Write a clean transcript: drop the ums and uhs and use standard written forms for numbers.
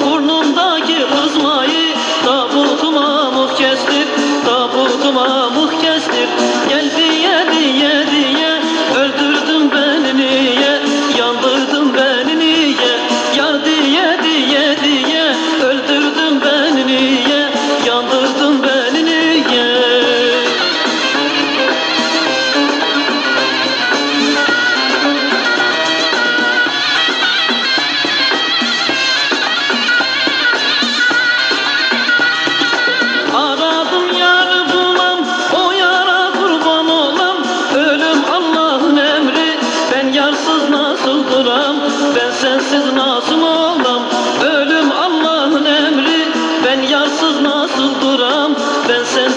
Burnumdaki ızmayı tabutuma muh kestir, tabutuma muh kestir. Gel diye diye diye öldürdün beni niye, yandırdın beni niye. Yar diye diye diye öldürdün beni niye, yandırdın beni niye. Aradım yarı bulam, o yara kurban olam. Ölüm Allah'ın emri, ben yarsız nasıl duram, ben sensiz nasıl olam. Ölüm Allah'ın emri, ben yarsız nasıl duram, ben sensiz